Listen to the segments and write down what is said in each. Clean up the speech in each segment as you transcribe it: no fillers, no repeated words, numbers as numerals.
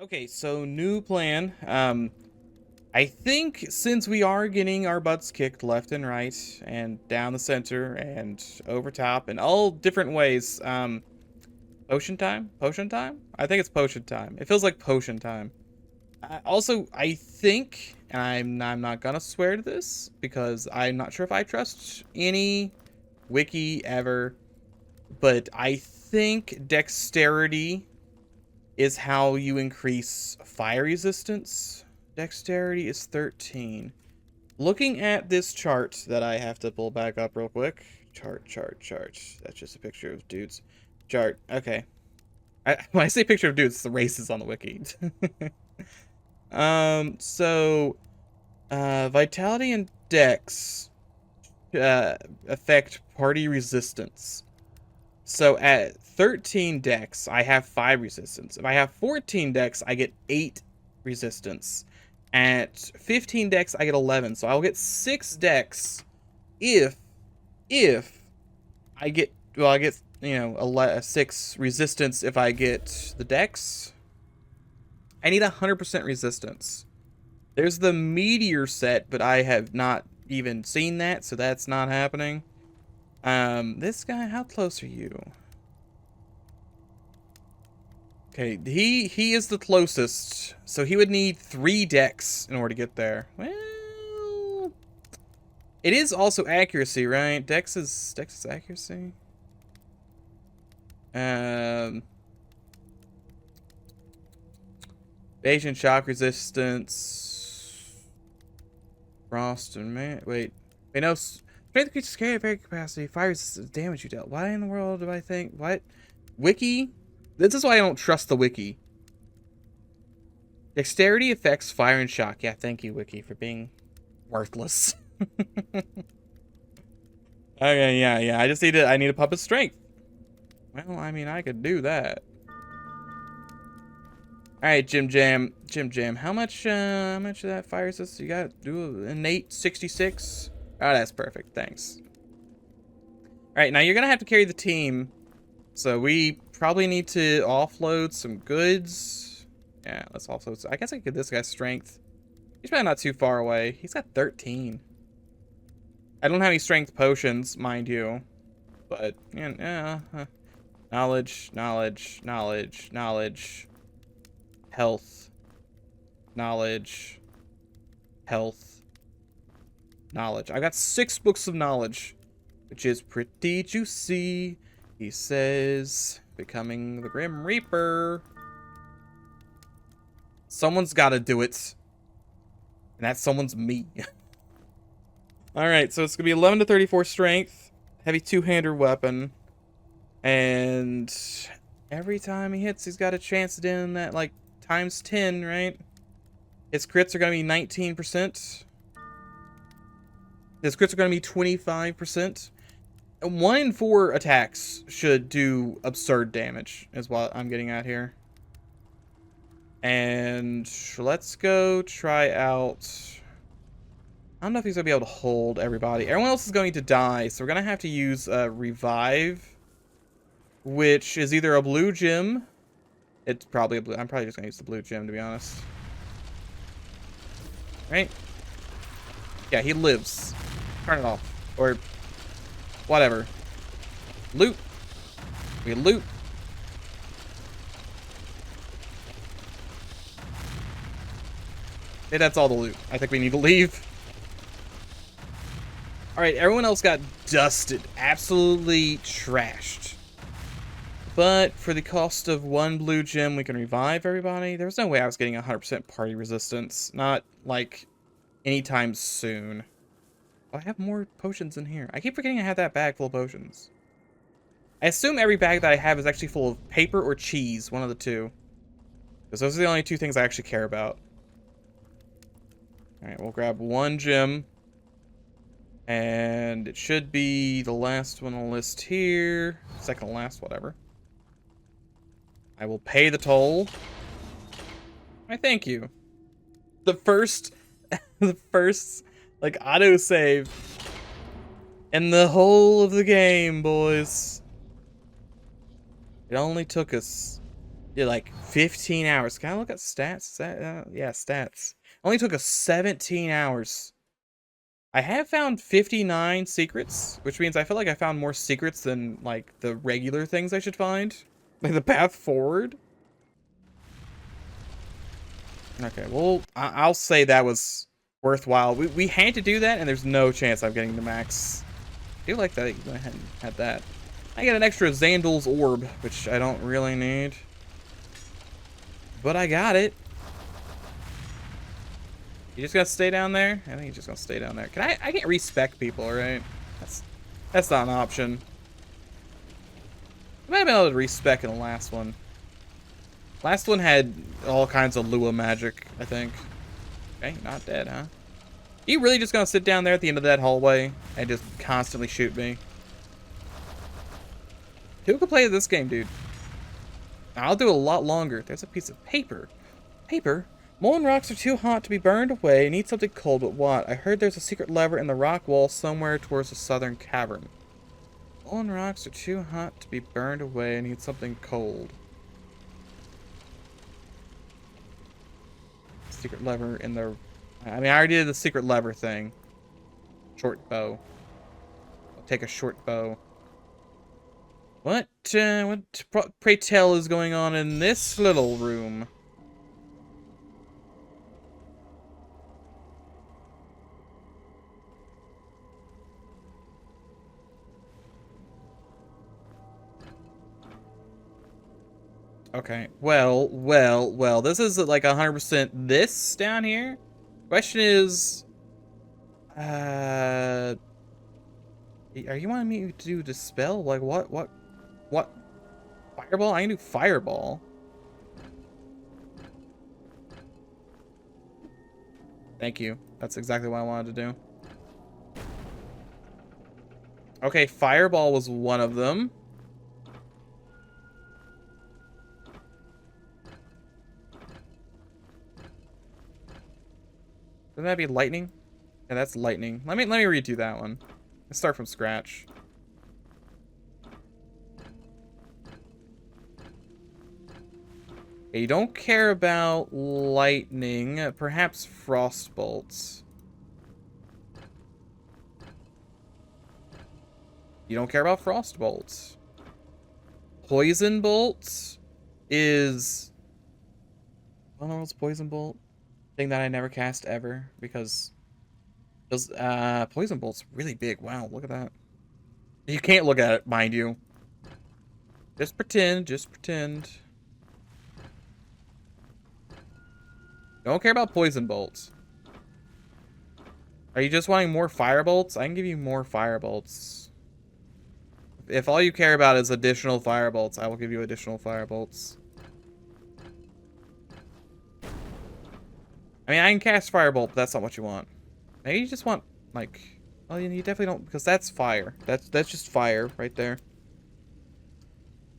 Okay, so new plan. I think since we are getting our butts kicked left and right and down the center and over top and all different ways, potion time? Potion time? I think it's potion time. It feels like potion time. Also, I think, and I'm not gonna swear to this because I'm not sure if I trust any wiki ever, but I think dexterity is how you increase fire resistance. Dexterity is 13. Looking at this chart that I have to pull back up real quick. Chart. That's just a picture of dudes. Chart. Okay. When I say picture of dudes, the races on the wiki. So, vitality and dex affect party resistance. So at 13 dex, I have 5 resistance. If I have 14 dex, I get 8 resistance. At 15 dex, I get 11. So I'll get 6 dex if I get, well, I get, 6 resistance if I get the dex. I need 100% resistance. There's the meteor set, but I have not even seen that, so that's not happening. This guy, how close are you? Okay, he is the closest, so he would need 3 dex in order to get there. Well, it is also accuracy, right? Dex is accuracy. Evasion, shock resistance, frost and man. Wait, no. Strength creatures carry very capacity. Fire resistance, damage you dealt. Why in the world do I think what? Wiki? This is why I don't trust the wiki. Dexterity affects fire and shock. Yeah, thank you, wiki, for being worthless. Okay, yeah. I need a puppet strength. Well, I mean, I could do that. All right, Jim Jam. How much of that fire resistance you got? Do innate 66. Oh, that's perfect. Thanks. All right, now you're gonna have to carry the team, so we probably need to offload some goods. Yeah, let's offload. I guess I could give this guy strength. He's probably not too far away. He's got 13. I don't have any strength potions, mind you, but yeah. Knowledge. Health. Knowledge. Health. Knowledge. I got 6 books of knowledge, which is pretty juicy. He says, becoming the Grim Reaper. Someone's got to do it. And that someone's me. Alright, so it's going to be 11 to 34 strength. Heavy two-hander weapon. And every time he hits, he's got a chance to do that, like, times 10, right? His crits are going to be 19%. His crits are going to be 25%. 1 in 4 attacks should do absurd damage, is what I'm getting at here. And let's go try out... I don't know if he's going to be able to hold everybody. Everyone else is going to die, so we're going to have to use Revive, which is either a blue gem. It's probably a blue... I'm probably just going to use the blue gem, to be honest. Right? Yeah, he lives. Turn it off. Or... whatever. Loot. We loot. Okay, that's all the loot. I think we need to leave. Alright, everyone else got dusted. Absolutely trashed. But for the cost of 1 blue gem, we can revive everybody. There was no way I was getting 100% party resistance. Not, like, anytime soon. Oh, I have more potions in here. I keep forgetting I have that bag full of potions. I assume every bag that I have is actually full of paper or cheese. One of the two. Because those are the only 2 things I actually care about. Alright, we'll grab 1 gem. And it should be the last one on the list here. Second to last, whatever. I will pay the toll. I thank you. The first, like, autosave in the whole of the game, boys. It only took us Yeah, like 15 hours. Can I look at stats? Is that, yeah, stats. Only took us 17 hours. I have found 59 secrets, which means I feel like I found more secrets than, like, the regular things I should find. Like, the path forward. Okay, well, I'll say that was worthwhile. We had to do that, and there's no chance I'm getting the max. I do like that you went ahead and had that. I get an extra Xandal's orb, which I don't really need. But I got it. You just gotta stay down there? I think you're just gonna stay down there. Can I can't respec people, right? That's not an option. I might have been able to respec in the last one. Last one had all kinds of Lua magic, I think. Okay, not dead, huh? You really just gonna sit down there at the end of that hallway and just constantly shoot me? Who could play this game, dude? I'll do a lot longer. There's a piece of paper. Paper? Molten rocks are too hot to be burned away. Need something cold, but what? I heard there's a secret lever in the rock wall somewhere towards the southern cavern. Molten rocks are too hot to be burned away. I need something cold. Secret lever in the... I mean, I already did the secret lever thing. Short bow. I'll take a short bow. What pray tell is going on in this little room? Okay, well, this is like 100% this down here. Question is, are you wanting me to do dispel? Like what? Fireball? I can do fireball. Thank you. That's exactly what I wanted to do. Okay, fireball was one of them. Wouldn't that be lightning? Yeah, that's lightning. Let me redo that one. Let's start from scratch. Okay, you don't care about lightning. Perhaps frost bolts. You don't care about frost bolts. Poison bolts is... I don't know what's poison bolt. Thing that I never cast ever because those poison bolt's really big. Wow, look at that. You can't look at it, mind you. Just pretend, just pretend. Don't care about poison bolts. Are you just wanting more fire bolts? I can give you more fire bolts. If all you care about is additional fire bolts, I will give you additional fire bolts. I mean, I can cast Firebolt, but that's not what you want. Maybe you just want, like... Well, you definitely don't, because that's fire. That's just fire right there.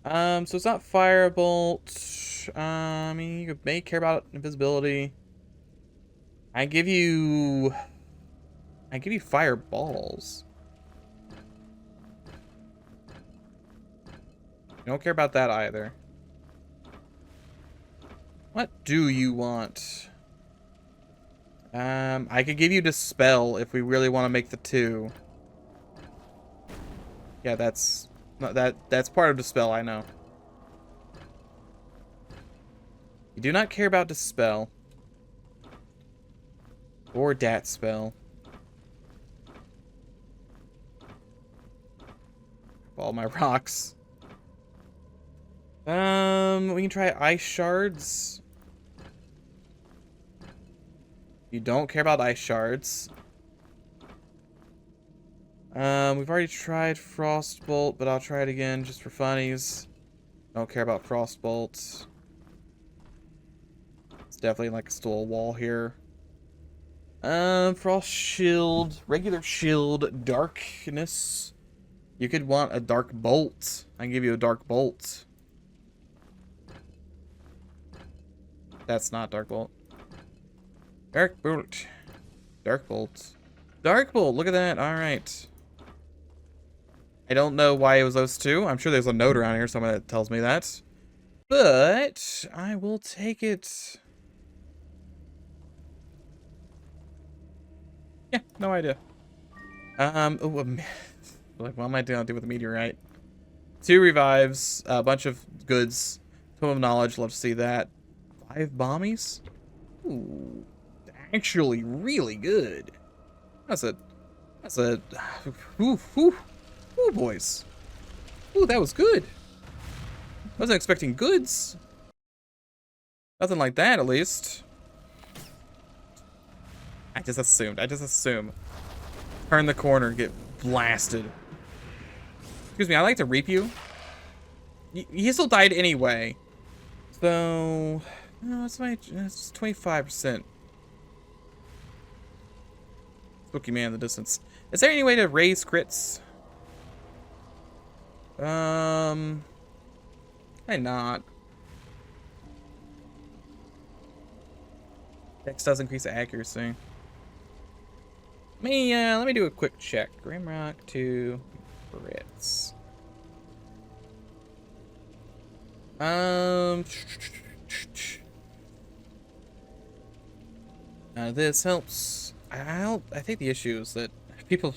So it's not Firebolt. I mean, you may care about invisibility. I give you Fireballs. You don't care about that either. What do you want? I could give you Dispel if we really want to make the two. Yeah, that's part of Dispel, I know. You do not care about Dispel. Or Dat Spell. All my rocks. We can try Ice Shards. You don't care about Ice Shards. We've already tried Frostbolt, but I'll try it again just for funnies. Don't care about Frostbolt. It's definitely like still a wall here. Frost Shield, regular shield, darkness. You could want a Dark Bolt. I can give you a Dark Bolt. That's not Dark Bolt. Dark Bolt. Dark Bolt. Dark Bolt, look at that. Alright. I don't know why it was those two. I'm sure there's a note around here somewhere that tells me that. But I will take it. Yeah, no idea. Like, what am I doing with the meteorite? 2 revives, a bunch of goods, Tome of Knowledge, love to see that. 5 bombies? Ooh, actually really good. That's a, ooh, boys. Ooh, that was good. Wasn't expecting goods. Nothing like that, at least. I just assume. Turn the corner, get blasted. Excuse me, I like to reap you. He still died anyway. So, no, it's 25%. Spooky man in the distance. Is there any way to raise crits? Why not? Dex does increase accuracy. Let me do a quick check. Grimrock to crits. This helps. I think the issue is that people.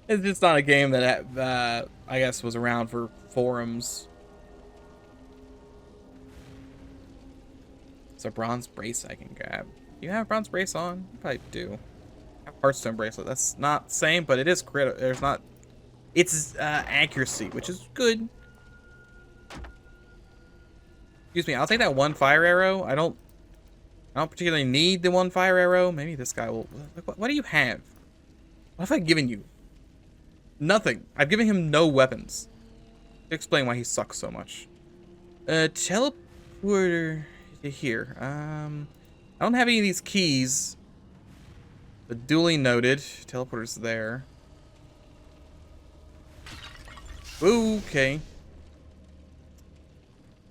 It's just not a game that I guess was around for forums. It's a bronze brace I can grab. Do you have a bronze brace on? You probably do. I have a Hearthstone bracelet. That's not the same, but it is crit. There's not. It's accuracy, which is good. Excuse me. I'll take that 1 fire arrow. I don't particularly need the 1 fire arrow. Maybe this guy will. What do you have? What have I given you? Nothing. I've given him no weapons. Explain why he sucks so much. Teleporter to here. I don't have any of these keys. But duly noted. Teleporter's there. Okay.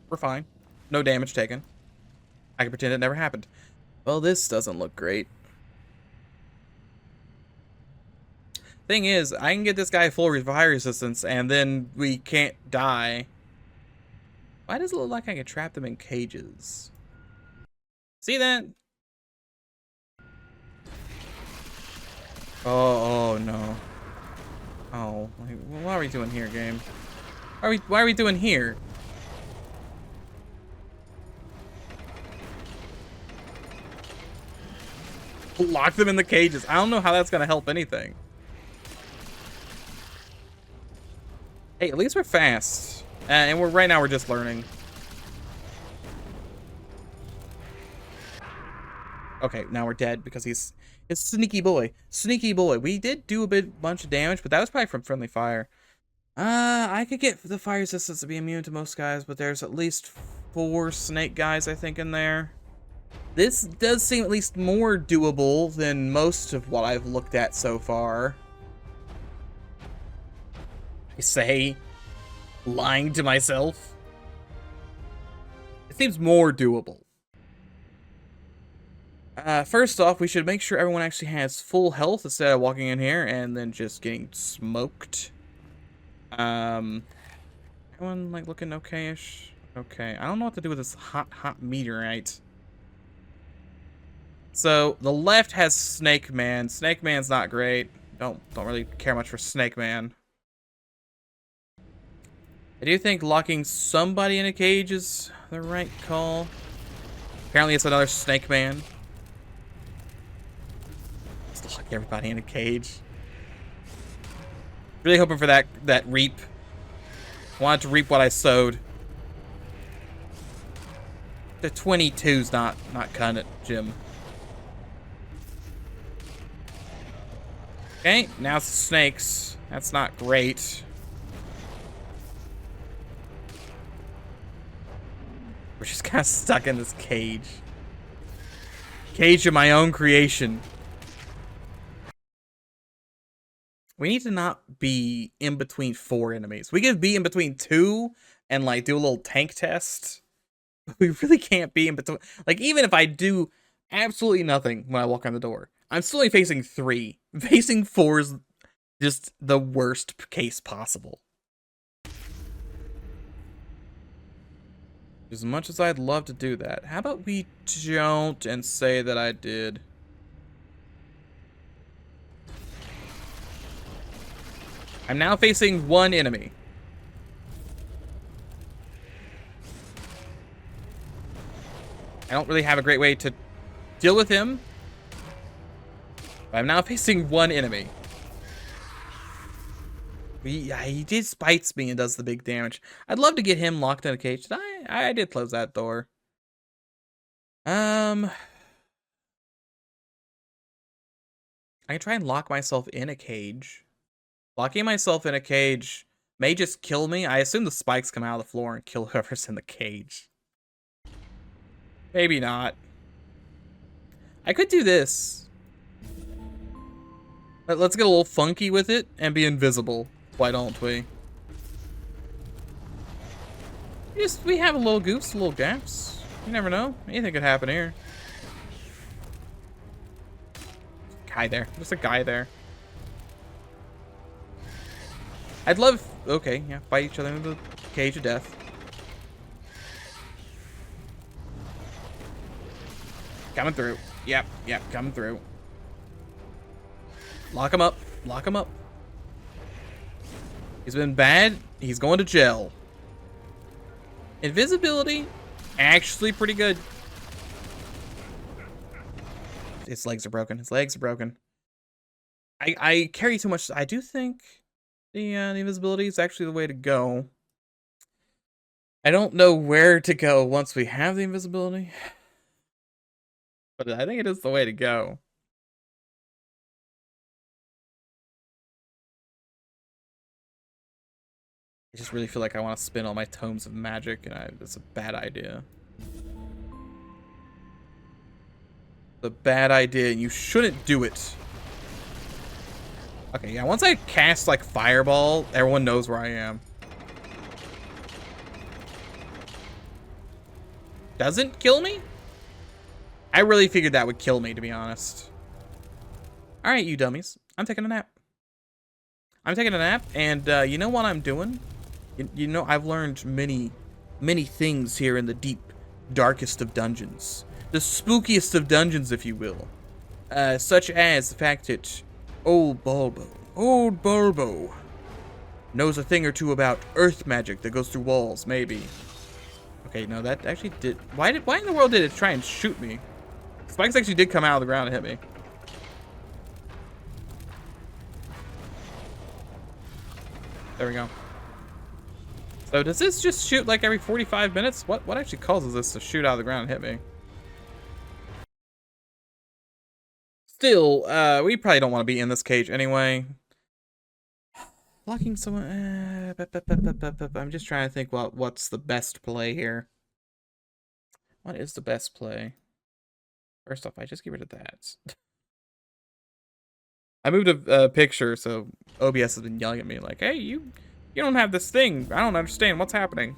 We're fine. No damage taken. I can pretend it never happened. Well, this doesn't look great. Thing is, I can get this guy full fire resistance, and then we can't die. Why does it look like I can trap them in cages? See that? Oh no. Oh, what are we doing here, game? Why are we doing here? Lock them in the cages. I don't know how that's gonna help anything. Hey, at least we're fast. And right now we're just learning. Okay, now we're dead because he's sneaky boy. Sneaky boy. We did do bunch of damage, but that was probably from friendly fire. I could get the fire resistance to be immune to most guys, but there's at least 4 snake guys, I think, in there. This does seem at least more doable than most of what I've looked at so far. I say, lying to myself. It seems more doable. First off, we should make sure everyone actually has full health instead of walking in here and then just getting smoked. Everyone, like, looking okay-ish? Okay, I don't know what to do with this hot meteorite. So, the left has Snake Man. Snake Man's not great. Don't really care much for Snake Man. I do think locking somebody in a cage is the right call. Apparently it's another Snake Man. Let's lock everybody in a cage. Really hoping for that reap. Wanted to reap what I sowed. The 22's not cutting it, Jim. Okay, now it's the snakes. That's not great. We're just kind of stuck in this cage. Cage of my own creation. We need to not be in between 4 enemies. We can be in between 2 and, like, do a little tank test. But we really can't be in between. Like, even if I do absolutely nothing when I walk on the door, I'm still only facing 3. Facing 4 is just the worst case possible. As much as I'd love to do that. How about we don't and say that I did? I'm now facing one enemy. I don't really have a great way to deal with him. But I'm now facing one enemy. He did spites me and does the big damage. I'd love to get him locked in a cage. I did close that door. I can try and lock myself in a cage. Locking myself in a cage may just kill me. I assume the spikes come out of the floor and kill whoever's in the cage. Maybe not. I could do this. Let's get a little funky with it and be invisible. Why don't we? We have a little goofs, a little gaps. You never know. Anything could happen here. Guy there. There's a guy there. I'd love... Okay, yeah. Fight each other into the cage of death. Coming through. Yep, coming through. Lock him up. Lock him up. He's been bad. He's going to jail. Invisibility, actually pretty good. His legs are broken. His legs are broken. I carry too much. I do think the invisibility is actually the way to go. I don't know where to go once we have the invisibility, but I think it is the way to go. I just really feel like I want to spin all my tomes of magic, and it's a bad idea. It's a bad idea, and you shouldn't do it. Okay, yeah, once I cast, like, Fireball, everyone knows where I am. Doesn't kill me? I really figured that would kill me, to be honest. Alright, you dummies. I'm taking a nap. I'm taking a nap, and you know what I'm doing? You know, I've learned many things here in the deep, darkest of dungeons. The spookiest of dungeons, if you will. Such as the fact that old Bulbo knows a thing or two about earth magic that goes through walls, maybe. Okay, no, that actually did... Why in the world did it try and shoot me? Spikes actually did come out of the ground and hit me. There we go. So does this just shoot like every 45 minutes? What actually causes this to shoot out of the ground and hit me? Still, we probably don't want to be in this cage anyway. Locking someone... I'm just trying to think what's the best play here. What is the best play? First off, I just get rid of that. I moved a picture, so OBS has been yelling at me like, hey, you don't have this thing. I don't understand what's happening.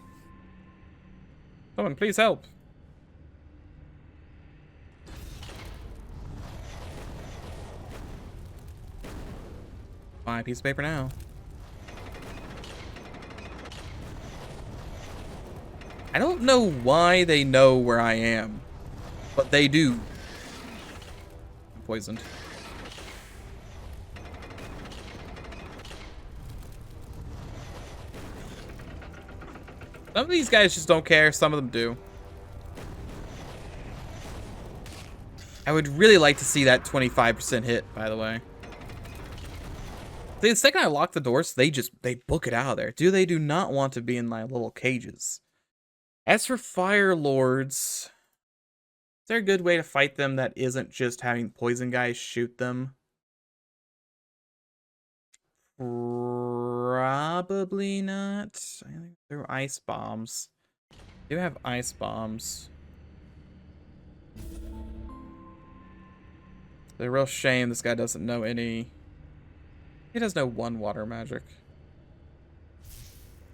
Someone, please help. Buy a piece of paper now. I don't know why they know where I am, but they do. I'm poisoned. Some of these guys just don't care. Some of them do. I would really like to see that 25% hit, by the way. The second I lock the doors, they book it out of there. They do not want to be in my little cages. As for Fire Lords, is there a good way to fight them that isn't just having poison guys shoot them? Probably not. I think they're ice bombs. They do have ice bombs. It's a real shame this guy doesn't know any. He does know one water magic.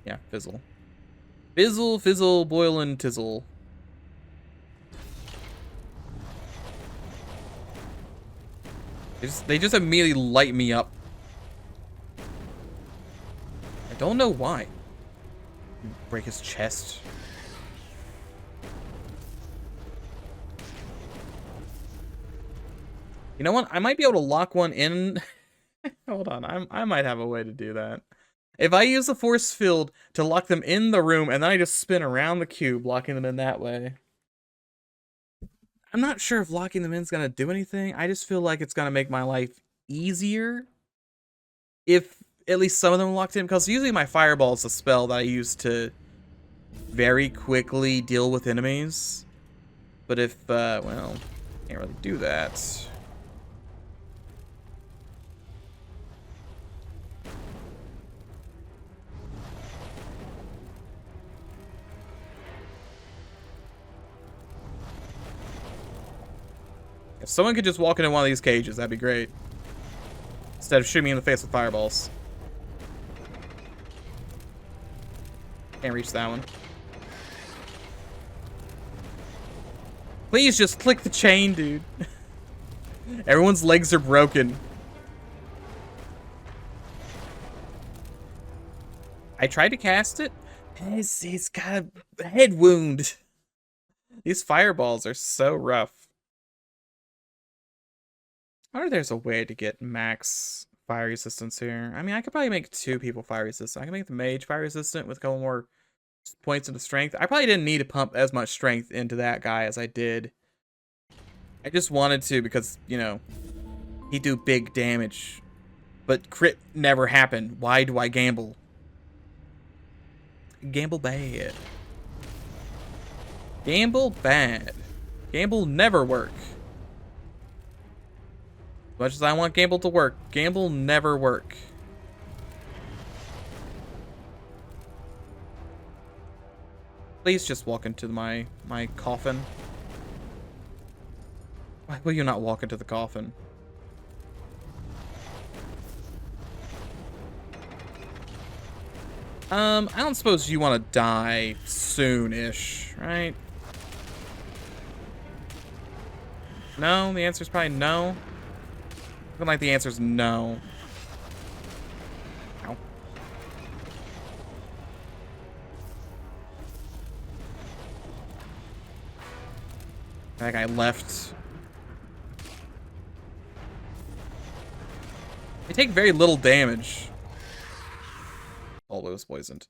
Yeah, fizzle. Fizzle, fizzle, boil and tizzle. They just immediately light me up. I don't know why. Break his chest. You know what? I might be able to lock one in. Hold on, I might have a way to do that. If I use the force field to lock them in the room, and then I just spin around the cube, locking them in that way. I'm not sure if locking them in is gonna do anything. I just feel like it's gonna make my life easier if at least some of them are locked in, because usually my fireball is a spell that I use to very quickly deal with enemies. But if, well, can't really do that. If someone could just walk into one of these cages, that'd be great. Instead of shooting me in the face with fireballs. Can't reach that one. Please just click the chain, dude. Everyone's legs are broken. I tried to cast it. He's got a head wound. These fireballs are so rough. I wonder if there's a way to get max fire resistance here. I mean, I could probably make 2 people fire resistant. I can make the mage fire resistant with a couple more points into strength. I probably didn't need to pump as much strength into that guy as I did. I just wanted to because, you know, he do big damage. But crit never happened. Why do I gamble? Gamble bad. Gamble bad. Gamble never work. As much as I want gamble to work, gamble never work. Please just walk into my coffin. Why will you not walk into the coffin? I don't suppose you want to die soon-ish, right? No? The answer's probably no? I feel like the answer's no. Ow. That guy left. They take very little damage. Oh, it was poisoned.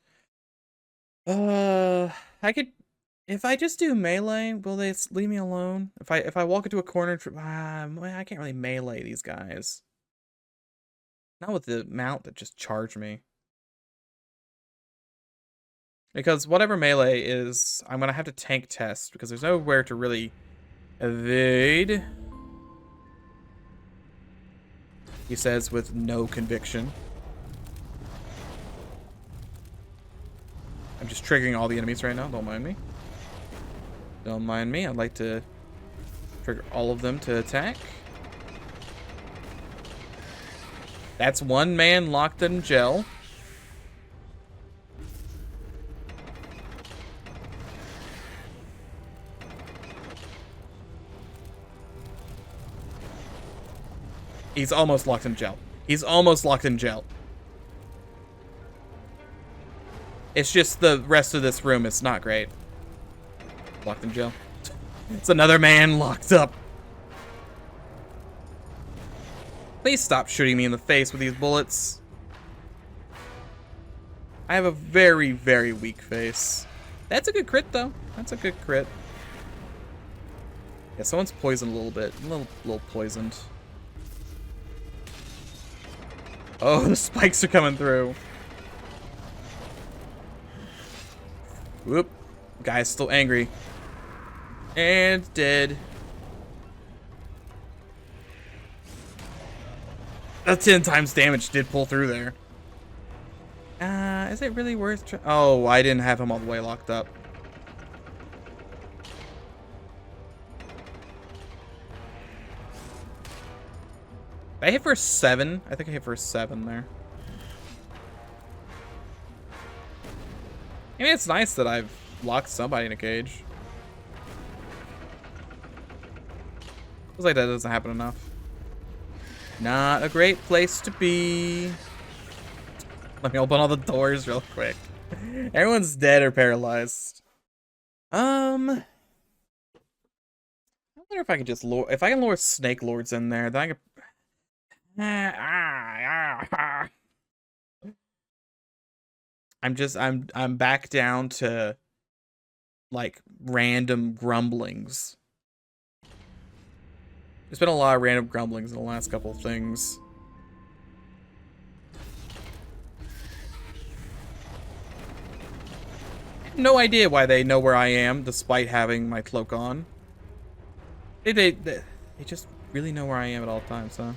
I could, if I just do melee, will they leave me alone? If I walk into a corner, I can't really melee these guys. Not with the mount that just charged me. Because whatever melee is, I'm gonna have to tank test because there's nowhere to really evade. He says with no conviction. I'm just triggering all the enemies right now. Don't mind me. Don't mind me. I'd like to trigger all of them to attack. That's one man locked in gel. He's almost locked in gel. He's almost locked in gel. It's just the rest of this room is not great. Locked in jail. It's another man locked up. Please stop shooting me in the face with these bullets. I have a very, very weak face. That's a good crit, though. That's a good crit. Yeah, someone's poisoned a little bit. A little poisoned. Oh, the spikes are coming through. Whoop. Guy's still angry. And dead. That 10 times damage did pull through there. Is it really worth oh, I didn't have him all the way locked up. I hit for 7. I think I hit for 7 there. I mean, it's nice that I've locked somebody in a cage. Feels like that doesn't happen enough. Not a great place to be. Let me open all the doors real quick. Everyone's dead or paralyzed. I want wonder if I could just lure, if I can lure snake lords in there, then I could. I'm back down to like random grumblings. There's been a lot of random grumblings in the last couple of things. No idea why they know where I am, despite having my cloak on. They just really know where I am at all times, huh?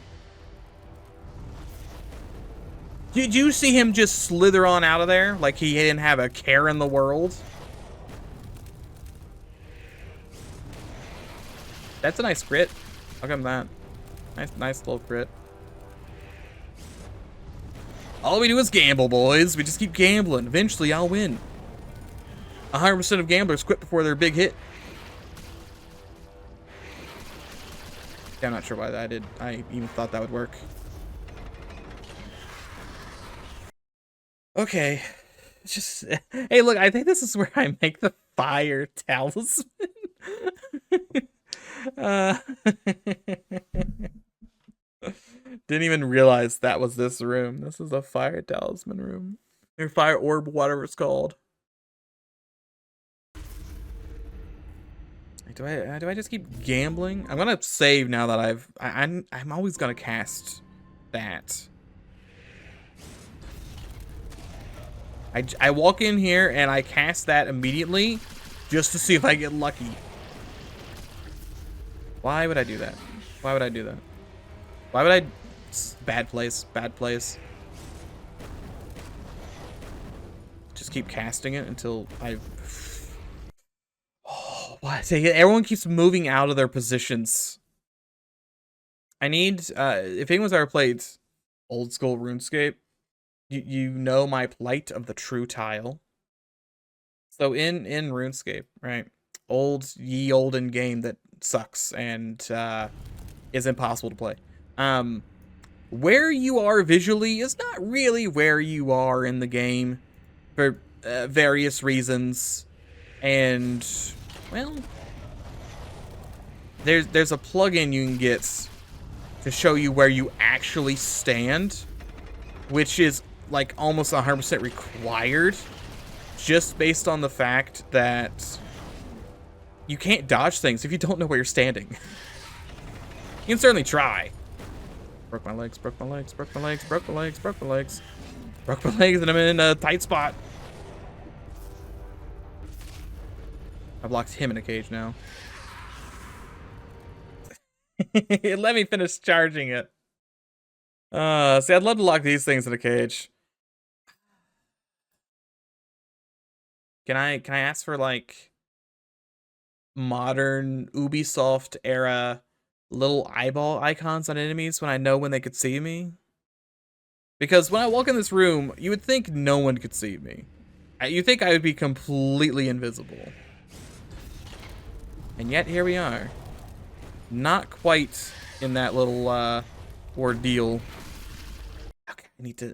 Did you see him just slither on out of there like he didn't have a care in the world? That's a nice crit. How come that? Nice little crit. All we do is gamble, boys. We just keep gambling. Eventually, I'll win. 100% of gamblers quit before their big hit. Yeah, I'm not sure why that did. I even thought that would work. Okay. It's just... Hey, look, I think this is where I make the fire talisman. Didn't even realize that was this room. This is a fire talisman room. Or fire orb, whatever it's called. Do I just keep gambling? I'm gonna save now that I'm always gonna cast that. I walk in here and I cast that immediately just to see if I get lucky. Why would I do that? Why would I do that? Why would I? Bad place. Bad place. Just keep casting it until I. Oh, what? Everyone keeps moving out of their positions. I need. If anyone's ever played old school RuneScape, you know my plight of the true tile. So in RuneScape, right? Ye olden game that sucks and is impossible to play. Where you are visually is not really where you are in the game for various reasons. And well, there's a plugin you can get to show you where you actually stand, which is like almost 100% required, just based on the fact that you can't dodge things if you don't know where you're standing. You can certainly try. Broke my legs, broke my legs, broke my legs, broke my legs, broke my legs. Broke my legs and I'm in a tight spot. I've locked him in a cage now. Let me finish charging it. See, I'd love to lock these things in a cage. Can I ask for like modern Ubisoft era little eyeball icons on enemies when I know when they could see me? Because when I walk in this room, you would think no one could see me. You think I would be completely invisible. And yet here we are. Not quite in that little ordeal. Okay, I need to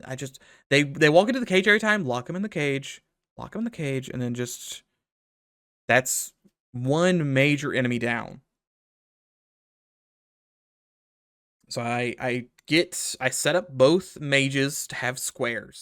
they walk into the cage every time, lock them in the cage, and then just that's one major enemy down. So I set up both mages to have squares.